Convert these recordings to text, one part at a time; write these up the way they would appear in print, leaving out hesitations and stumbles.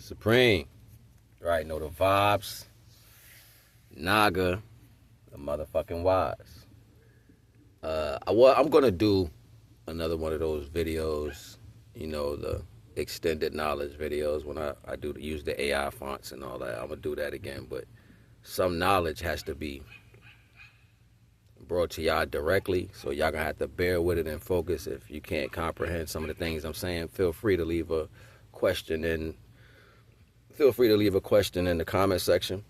Supreme. Right, know the vibes. Naga, the motherfucking wise. I'm gonna do another one of those videos, the extended knowledge videos when I do use the AI fonts and all that. I'm gonna do that again, but some knowledge has to be brought to y'all directly, so y'all gonna have to bear with it and focus. If you can't comprehend some of the things I'm saying, feel free to leave a question in the comment section,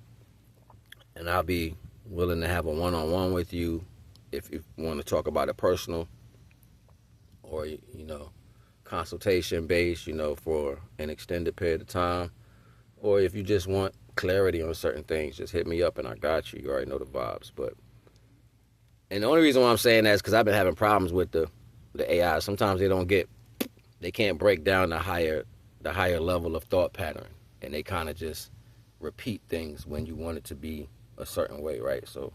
and I'll be willing to have a one-on-one with you if you want to talk about it personal, or consultation based, for an extended period of time, or if you just want clarity on certain things, just hit me up and I got you. You already know the vibes. And the only reason why I'm saying that is because I've been having problems with the AI. Sometimes they can't break down the higher level of thought pattern, and they kind of just repeat things when you want it to be a certain way, right? So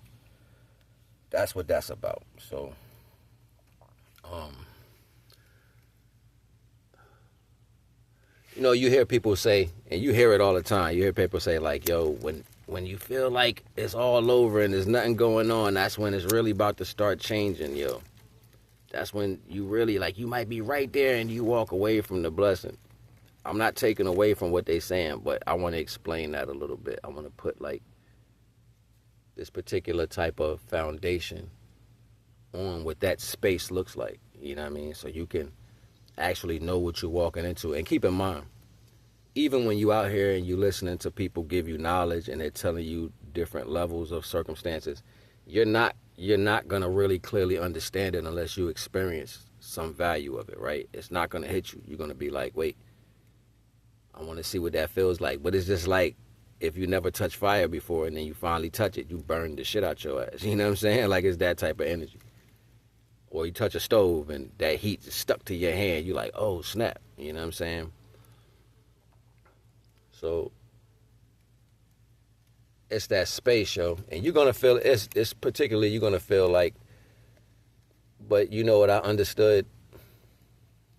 that's what that's about. So you hear people say, and you hear it all the time, you hear people say like, yo, when you feel like it's all over and there's nothing going on, that's when it's really about to start changing, yo. That's when you really, like, you might be right there and you walk away from the blessing. I'm not taking away from what they're saying, but I want to explain that a little bit. I want to put, like, this particular type of foundation on what that space looks like, you know what I mean? So you can actually know what you're walking into. And keep in mind, even when you out here and you listening to people give you knowledge and they're telling you different levels of circumstances, you're not gonna really clearly understand it unless you experience some value of it, right? It's not gonna hit you. You're gonna be like, wait, I want to see what that feels like. But it's just like if you never touched fire before and then you finally touch it, you burn the shit out your ass. You know what I'm saying? Like, it's that type of energy. Or you touch a stove and that heat is stuck to your hand. You're like, oh, snap. You know what I'm saying? So it's that space, yo. And you're going to feel, it's particularly, you're going to feel like, but you know what I understood?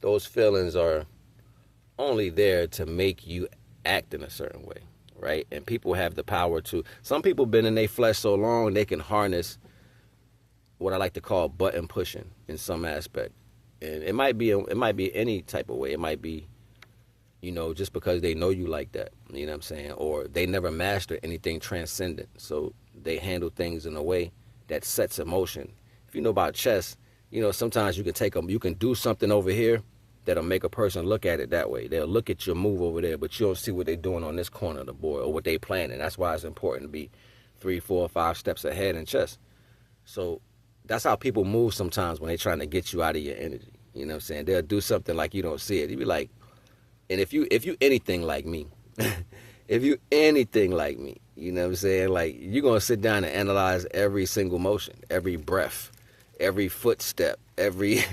Those feelings are only there to make you act in a certain way, right? And people have the power to, some people been in their flesh so long, they can harness what I like to call button pushing in some aspect. And it might be any type of way. It might be, just because they know you like that, you know what I'm saying? Or they never mastered anything transcendent, so they handle things in a way that sets in motion. If you know about chess, sometimes you can do something over here that'll make a person look at it that way. They'll look at your move over there, but you don't see what they're doing on this corner of the board or what they planning. That's why it's important to be 3, 4, 5 steps ahead in chess. So that's how people move sometimes when they're trying to get you out of your energy. You know what I'm saying? They'll do something like you don't see it. You'll be like, and if you anything like me, if you anything like me, you know what I'm saying? Like, you're going to sit down and analyze every single motion, every breath, every footstep, every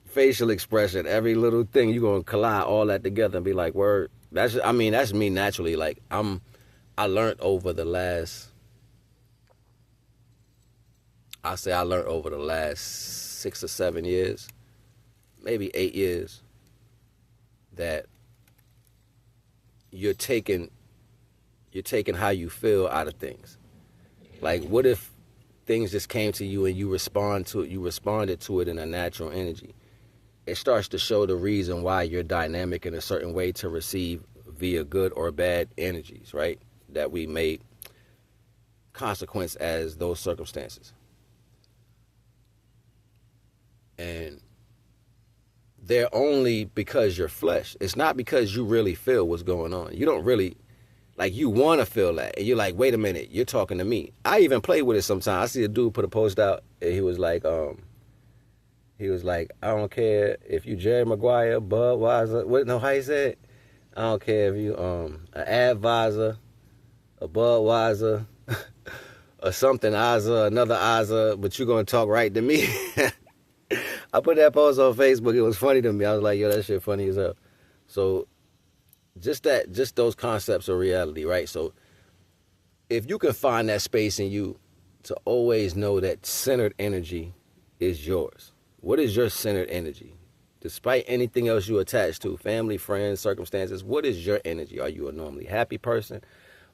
facial expression, every little thing. You're going to collide all that together and be like, word. That's me naturally. Like, I learned over the last 6 or 7 years, maybe 8 years, that you're taking how you feel out of things. Like, what if things just came to you and you responded to it in a natural energy? It starts to show the reason why you're dynamic in a certain way to receive via good or bad energies, right? That we may consequence as those circumstances. And they're only because you're flesh. It's not because you really feel what's going on. You don't really, like, you want to feel that. And you're like, wait a minute, you're talking to me. I even play with it sometimes. I see a dude put a post out and he was like, I don't care if you Jerry Maguire, Budweiser, how he said? I don't care if you an Advisor, a Budweiser, or something, another Izza, but you're going to talk right to me. I put that post on Facebook. It was funny to me. I was like, yo, that shit funny as hell. So just those concepts of reality, right? So if you can find that space in you to always know that centered energy is yours. What is your centered energy? Despite anything else you attach to, family, friends, circumstances, what is your energy? Are you a normally happy person?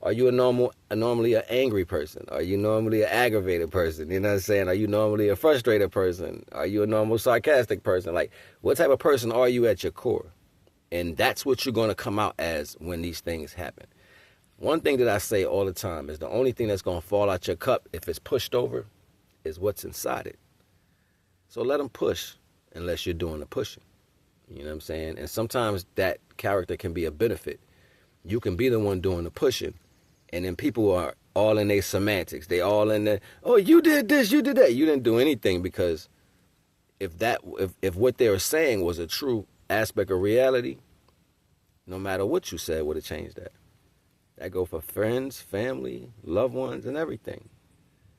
Are you normally an angry person? Are you normally an aggravated person? You know what I'm saying? Are you normally a frustrated person? Are you a normal sarcastic person? Like, what type of person are you at your core? And that's what you're going to come out as when these things happen. One thing that I say all the time is the only thing that's going to fall out your cup if it's pushed over is what's inside it. So let them push unless you're doing the pushing. You know what I'm saying? And sometimes that character can be a benefit. You can be the one doing the pushing, and then people are all in their semantics. They all in the, oh, you did this, you did that. You didn't do anything, because if what they were saying was a true aspect of reality, no matter what you said would have changed that. That go for friends, family, loved ones, and everything.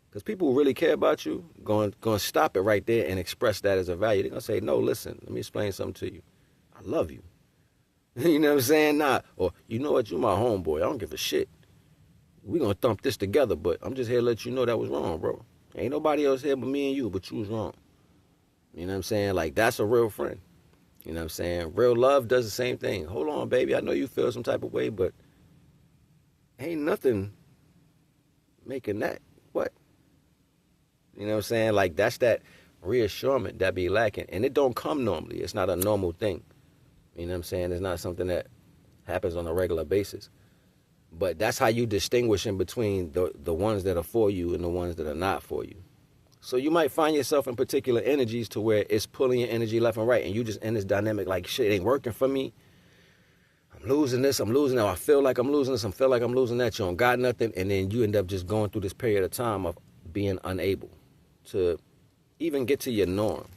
Because people who really care about you going to stop it right there and express that as a value. They're going to say, no, listen, let me explain something to you. I love you. You know what I'm saying? Nah. Or, you know what, you my homeboy. I don't give a shit. We going to thump this together, but I'm just here to let you know that was wrong, bro. Ain't nobody else here but me and you, but you was wrong. You know what I'm saying? Like, that's a real friend. You know what I'm saying? Real love does the same thing. Hold on, baby. I know you feel some type of way, but ain't nothing making that. What? You know what I'm saying? Like, that's that reassurance that be lacking. And it don't come normally. It's not a normal thing. You know what I'm saying? It's not something that happens on a regular basis. But that's how you distinguish in between the ones that are for you and the ones that are not for you. So you might find yourself in particular energies to where it's pulling your energy left and right, and you just in this dynamic like, shit, it ain't working for me. I'm losing this, I'm losing that. I feel like I'm losing this, I feel like I'm losing that. You don't got nothing. And then you end up just going through this period of time of being unable to even get to your norm.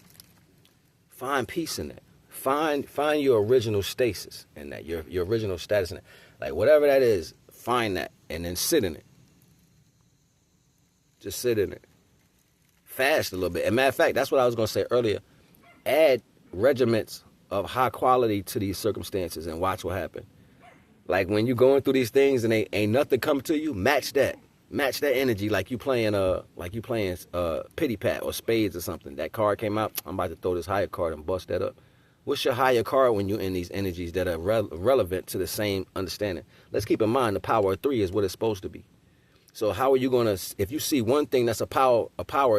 Find peace in that. Find your original stasis in that, your original status in it. Like, whatever that is, find that and then sit in it. Just sit in it. Fast a little bit. And matter of fact, that's what I was going to say earlier. Add regiments of high quality to these circumstances and watch what happens. Like, when you're going through these things and ain't nothing coming to you, match that. Match that energy like you playing pity pat or spades or something. That card came out. I'm about to throw this higher card and bust that up. What's your higher card when you're in these energies that are relevant to the same understanding? Let's keep in mind the power of 3 is what it's supposed to be. So how are you going to, if you see one thing that's a power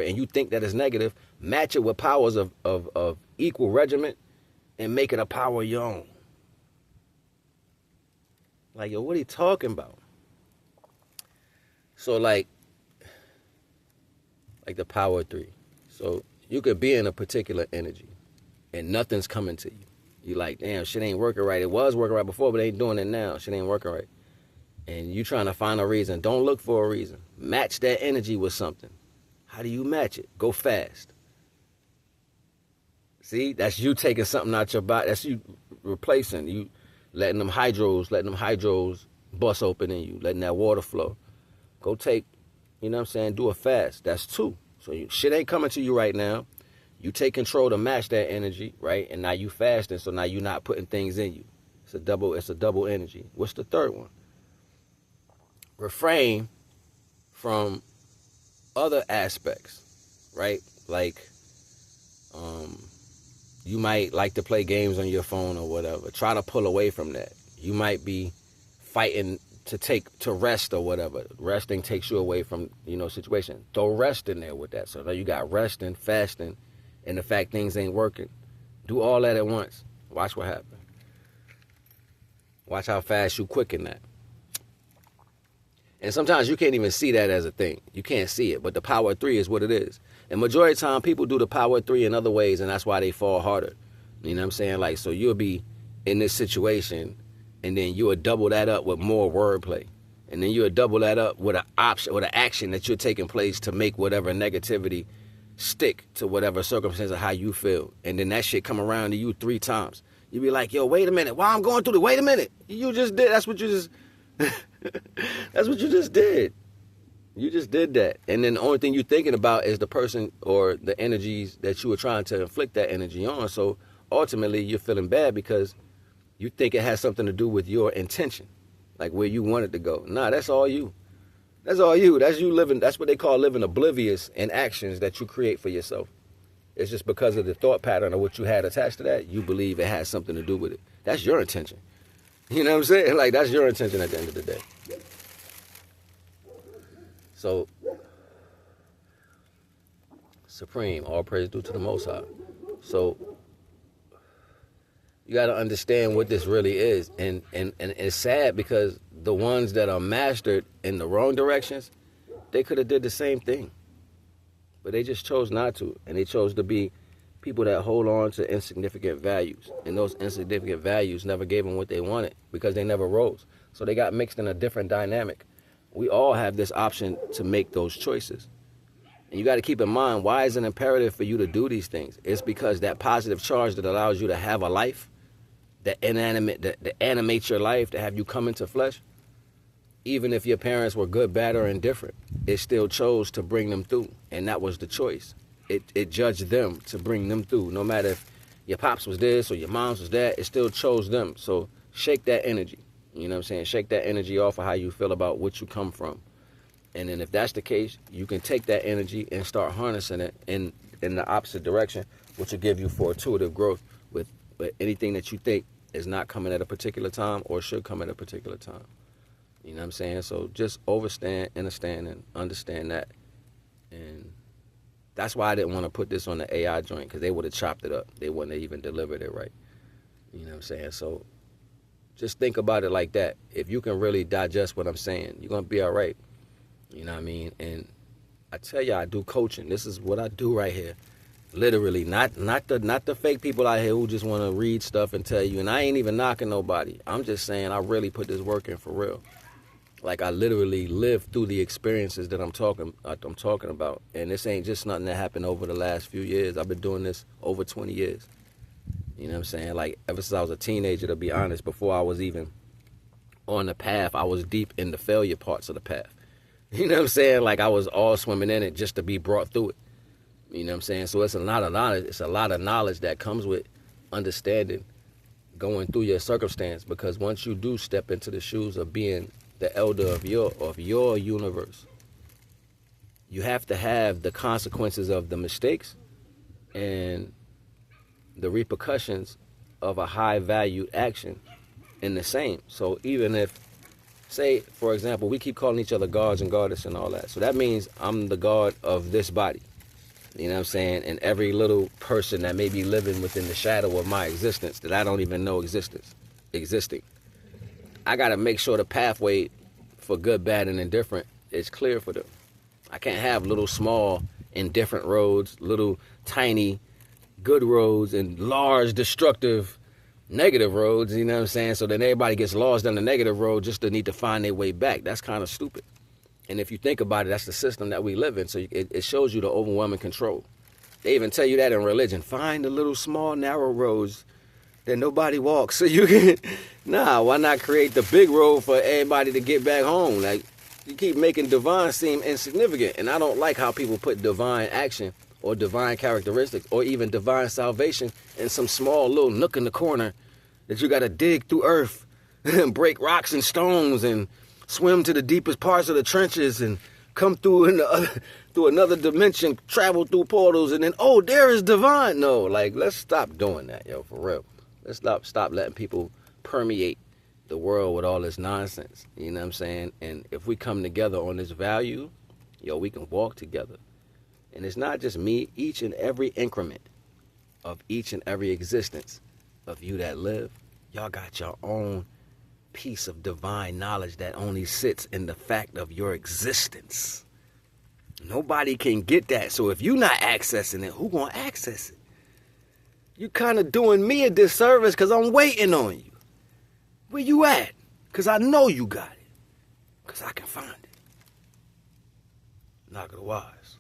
and you think that is negative, match it with powers of equal regiment and make it a power of your own. Like, yo, what are you talking about? So like the power of 3. So you could be in a particular energy and nothing's coming to you. You like, damn, shit ain't working right. It was working right before, but ain't doing it now. Shit ain't working right. And you trying to find a reason. Don't look for a reason. Match that energy with something. How do you match it? Go fast. See, that's you taking something out your body. That's you replacing. You letting them hydros bust open in you, letting that water flow. Go take, you know what I'm saying, do a fast. That's 2. So shit ain't coming to you right now. You take control to match that energy, right? And now you fasting, so now you're not putting things in you. It's a double energy. What's the third one? Refrain from other aspects, right? Like, you might like to play games on your phone or whatever. Try to pull away from that. You might be fighting to rest or whatever. Resting takes you away from, situation. Throw rest in there with that. So now you got resting, fasting, and the fact things ain't working. Do all that at once. Watch what happens. Watch how fast you quicken that. And sometimes you can't even see that as a thing. You can't see it, but the power of 3 is what it is. And majority of the time, people do the power of 3 in other ways, and that's why they fall harder. You know what I'm saying? Like, so you'll be in this situation, and then you'll double that up with more wordplay. And then you'll double that up with an option, with an action that you're taking place to make whatever negativity stick to whatever circumstance or how you feel. And then that shit come around to you 3 times. You be like, yo, wait a minute. While I'm going through wait a minute. You just did. That's what you just... That's what you just did. You just did that. And then the only thing you're thinking about is the person or the energies that you were trying to inflict that energy on. So ultimately you're feeling bad because you think it has something to do with your intention, like where you want it to go. Nah, that's all you. That's all you. That's you living. That's what they call living oblivious in actions that you create for yourself. It's just because of the thought pattern of what you had attached to that, you believe it has something to do with it. That's your intention. You know what I'm saying? Like, that's your intention at the end of the day. So, supreme, all praise due to the Most High. So, you got to understand what this really is. And it's sad because the ones that are mastered in the wrong directions, they could have did the same thing. But they just chose not to. And they chose to be people that hold on to insignificant values. And those insignificant values never gave them what they wanted because they never rose. So they got mixed in a different dynamic. We all have this option to make those choices. And you got to keep in mind, why is it imperative for you to do these things? It's because that positive charge that allows you to have a life, that animates your life, to have you come into flesh, even if your parents were good, bad, or indifferent, it still chose to bring them through. And that was the choice. It judged them to bring them through. No matter if your pops was this or your mom's was that, it still chose them. So shake that energy. You know what I'm saying? Shake that energy off of how you feel about what you come from. And then if that's the case, you can take that energy and start harnessing it in the opposite direction, which will give you fortuitive growth with anything that you think is not coming at a particular time or should come at a particular time. You know what I'm saying? So just understand that. And that's why I didn't want to put this on the AI joint, because they would have chopped it up. They wouldn't have even delivered it right. You know what I'm saying? So just think about it like that. If you can really digest what I'm saying, you're going to be all right. You know what I mean? And I tell you, I do coaching. This is what I do right here. Literally, not the fake people out here who just want to read stuff and tell you. And I ain't even knocking nobody. I'm just saying I really put this work in for real. Like, I literally live through the experiences that I'm talking about. And this ain't just nothing that happened over the last few years. I've been doing this over 20 years. You know what I'm saying? Like, ever since I was a teenager, to be honest, before I was even on the path, I was deep in the failure parts of the path. You know what I'm saying? Like, I was all swimming in it just to be brought through it. You know what I'm saying? So it's a lot of knowledge. It's a lot of knowledge that comes with understanding going through your circumstance, because once you do step into the shoes of being the elder of your universe, you have to have the consequences of the mistakes and the repercussions of a high valued action in the same. So even if, say, for example, we keep calling each other gods and goddess and all that. So that means I'm the god of this body. You know what I'm saying? And every little person that may be living within the shadow of my existence that I don't even know existing. I got to make sure the pathway for good, bad, and indifferent is clear for them. I can't have little, small, indifferent roads, little, tiny, good roads, and large, destructive, negative roads, you know what I'm saying? So then everybody gets lost on the negative road just to need to find their way back. That's kind of stupid. And if you think about it, that's the system that we live in. So it shows you the overwhelming control. They even tell you that in religion. Find the little, small, narrow roads that nobody walks. So you can, why not create the big road for everybody to get back home? Like, you keep making divine seem insignificant. And I don't like how people put divine action or divine characteristics or even divine salvation in some small little nook in the corner that you got to dig through earth and break rocks and stones and swim to the deepest parts of the trenches and come through through another dimension, travel through portals, and then, oh, there is divine. No, like, let's stop doing that, yo, for real. Let's stop letting people permeate the world with all this nonsense. You know what I'm saying? And if we come together on this value, yo, we can walk together. And it's not just me, each and every increment of each and every existence of you that live, y'all got your own piece of divine knowledge that only sits in the fact of your existence. Nobody can get that. So if you're not accessing it, who gonna access it? You kind of doing me a disservice because I'm waiting on you. Where you at? Because I know you got it. Because I can find it. Naga the Wise.